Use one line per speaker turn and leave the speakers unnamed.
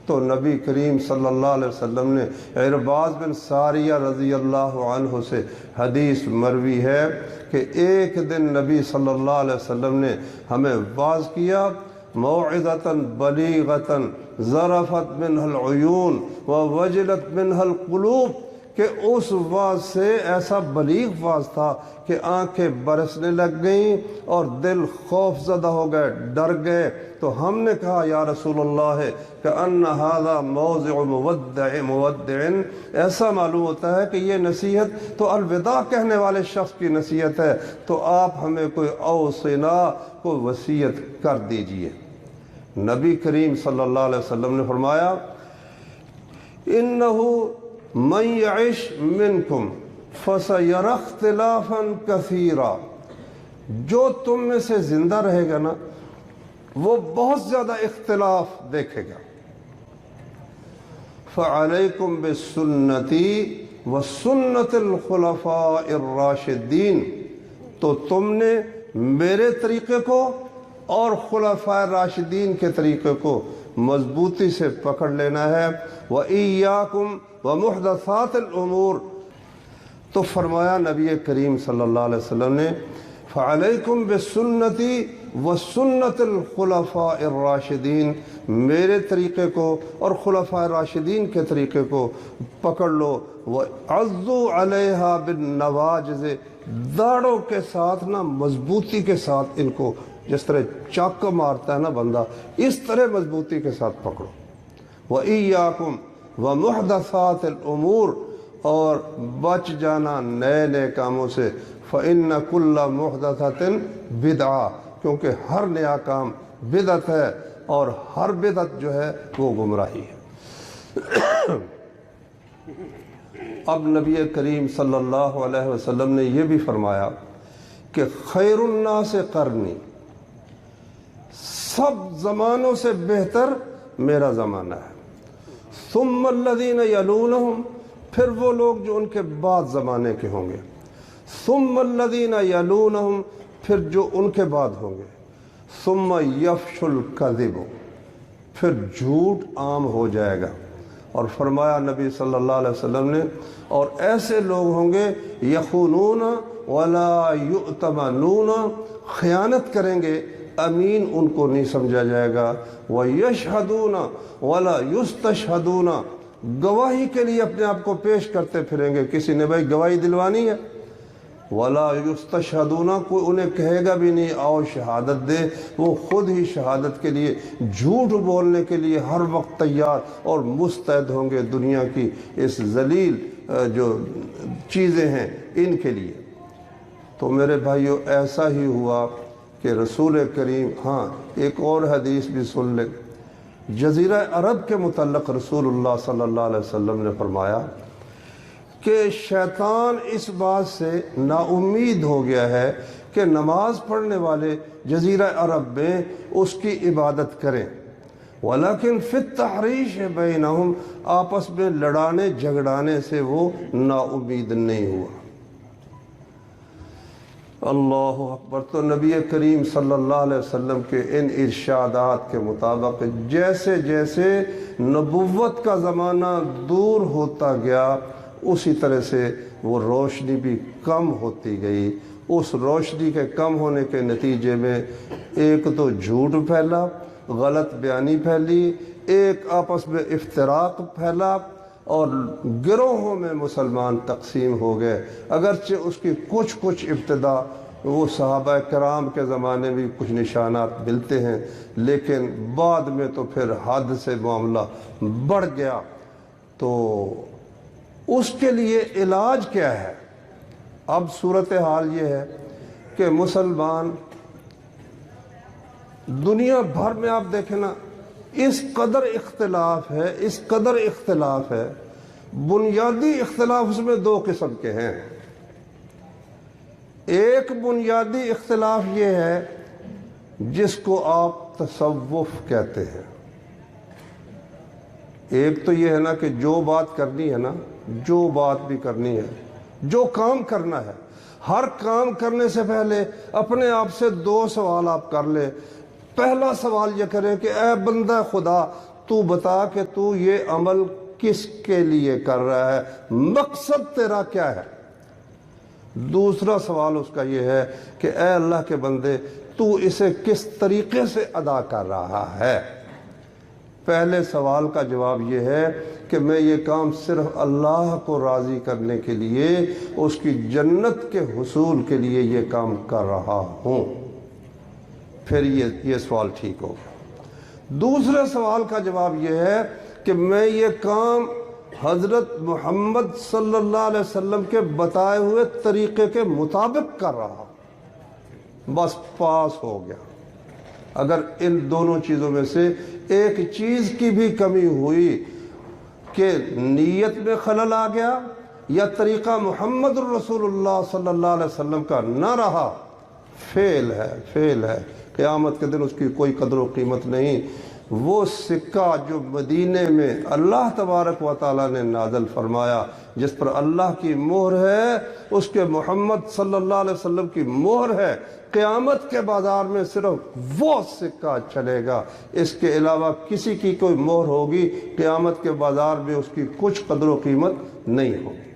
تو نبی کریم صلی اللہ علیہ وسلم نے عرباض بن ساریہ رضی اللہ عنہ سے حدیث مروی ہے کہ ایک دن نبی صلی اللہ علیہ وسلم نے ہمیں واعظ کیا، موعظۃ بلیغۃ ظرفت منها العیون ووجلت منها القلوب، کہ اس واعظ سے ایسا بلیغ واعظ تھا کہ آنکھیں برسنے لگ گئیں اور دل خوف زدہ ہو گئے، ڈر گئے۔ تو ہم نے کہا یا رسول اللہ کہ ان ھذا موضع مودع، ایسا معلوم ہوتا ہے کہ یہ نصیحت تو الوداع کہنے والے شخص کی نصیحت ہے، تو آپ ہمیں کوئی اوصنا، کوئی وصیت کر دیجئے۔ نبی کریم صلی اللہ علیہ وسلم نے فرمایا انہ من یعش منکم فسیری اختلافا کثیرا، جو تم میں سے زندہ رہے گا نا وہ بہت زیادہ اختلاف دیکھے گا۔ فعلیکم بسنتی وسنت الخلفاء الراشدین، تو تم نے میرے طریقے کو اور خلفاء راشدین کے طریقے کو مضبوطی سے پکڑ لینا ہے۔ وَإِيَّاكُمْ وَمُحْدَثَاتِ الْأُمُورِ، تو فرمایا نبی کریم صلی اللہ علیہ وسلم نے فَعَلَيْكُمْ بِسُنَّتِي وَسُنَّتِ الْخُلَفَاءِ الرَّاشِدِينَ، میرے طریقے کو اور خلفاء راشدین کے طریقے کو پکڑ لو۔ وَعَضُّوا عَلَيْهَا بِالنَّوَاجِذِ، داڑوں کے ساتھ نا مضبوطی کے ساتھ ان کو، جس طرح چاقو مارتا ہے نا بندہ، اس طرح مضبوطی کے ساتھ پکڑو۔ وَإِيَّاكُمْ وَمُحْدَثَاتِ الْأُمُورِ، اور بچ جانا نئے نئے کاموں سے۔ فَإِنَّ كُلَّ مُحْدَثَةٍ بِدْعَةٍ، کیونکہ ہر نیا کام بدعت ہے اور ہر بدعت جو ہے وہ گمراہی ہے۔ اب نبی کریم صلی اللہ علیہ وسلم نے یہ بھی فرمایا کہ خیر الناس قرنی، سب زمانوں سے بہتر میرا زمانہ ہے۔ ثم الذین یلونہم، پھر وہ لوگ جو ان کے بعد زمانے کے ہوں گے۔ ثم الذین یلونہم، پھر جو ان کے بعد ہوں گے۔ ثم یفش الکذب، پھر جھوٹ عام ہو جائے گا۔ اور فرمایا نبی صلی اللہ علیہ وسلم نے، اور ایسے لوگ ہوں گے یخونون ولا یؤتمنون، خیانت کریں گے، امین ان کو نہیں سمجھا جائے گا۔ وَيَشْهَدُونَ وَلَا يُسْتَشْهَدُونَ، گواہی کے لیے اپنے آپ کو پیش کرتے پھریں گے، کسی نے بھائی گواہی دلوانی ہے۔ وَلَا يُسْتَشْهَدُونَ، کوئی انہیں کہے گا بھی نہیں آؤ شہادت دے، وہ خود ہی شہادت کے لیے، جھوٹ بولنے کے لیے ہر وقت تیار اور مستعد ہوں گے دنیا کی اس ذلیل جو چیزیں ہیں ان کے لیے۔ تو میرے بھائیو ایسا ہی ہوا کہ رسول کریم، ہاں ایک اور حدیث بھی سن لیں، جزیرہ عرب کے متعلق رسول اللہ صلی اللہ علیہ وسلم نے فرمایا کہ شیطان اس بات سے نا امید ہو گیا ہے کہ نماز پڑھنے والے جزیرہ عرب میں اس کی عبادت کریں، ولیکن فی التحریش بینہم، آپس میں لڑانے جھگڑانے سے وہ نا امید نہیں ہوا۔ اللہ اکبر۔ تو نبی کریم صلی اللہ علیہ وسلم کے ان ارشادات کے مطابق جیسے جیسے نبوت کا زمانہ دور ہوتا گیا، اسی طرح سے وہ روشنی بھی کم ہوتی گئی۔ اس روشنی کے کم ہونے کے نتیجے میں ایک تو جھوٹ پھیلا، غلط بیانی پھیلی، ایک آپس میں افتراق پھیلا، اور گروہوں میں مسلمان تقسیم ہو گئے۔ اگرچہ اس کی کچھ ابتدا وہ صحابہ کرام کے زمانے میں کچھ نشانات ملتے ہیں، لیکن بعد میں تو پھر حد سے معاملہ بڑھ گیا۔ تو اس کے لیے علاج کیا ہے؟ اب صورتحال یہ ہے کہ مسلمان دنیا بھر میں آپ دیکھیں نا، اس قدر اختلاف ہے، بنیادی اختلاف اس میں دو قسم کے ہیں۔ ایک بنیادی اختلاف یہ ہے جس کو آپ تصوف کہتے ہیں۔ ایک تو یہ ہے نا کہ جو بات کرنی ہے نا، جو بات بھی کرنی ہے، جو کام کرنا ہے، ہر کام کرنے سے پہلے اپنے آپ سے دو سوال آپ کر لیں۔ پہلا سوال یہ کریں کہ اے بندہ خدا، تو بتا کہ تو یہ عمل کس کے لیے کر رہا ہے، مقصد تیرا کیا ہے۔ دوسرا سوال اس کا یہ ہے کہ اے اللہ کے بندے تو اسے کس طریقے سے ادا کر رہا ہے۔ پہلے سوال کا جواب یہ ہے کہ میں یہ کام صرف اللہ کو راضی کرنے کے لیے، اس کی جنت کے حصول کے لیے یہ کام کر رہا ہوں، پھر یہ سوال ٹھیک ہوگا۔ دوسرے سوال کا جواب یہ ہے کہ میں یہ کام حضرت محمد صلی اللہ علیہ وسلم کے بتائے ہوئے طریقے کے مطابق کر رہا ہوں، بس پاس ہو گیا۔ اگر ان دونوں چیزوں میں سے ایک چیز کی بھی کمی ہوئی کہ نیت میں خلل آ گیا یا طریقہ محمد الرسول اللہ صلی اللہ علیہ وسلم کا نہ رہا، فیل ہے۔ قیامت کے دن اس کی کوئی قدر و قیمت نہیں۔ وہ سکہ جو مدینے میں اللہ تبارک و تعالیٰ نے نازل فرمایا، جس پر اللہ کی مہر ہے، اس کے محمد صلی اللہ علیہ وسلم کی مہر ہے، قیامت کے بازار میں صرف وہ سکہ چلے گا، اس کے علاوہ کسی کی کوئی مہر ہوگی، قیامت کے بازار میں اس کی کچھ قدر و قیمت نہیں ہوگی۔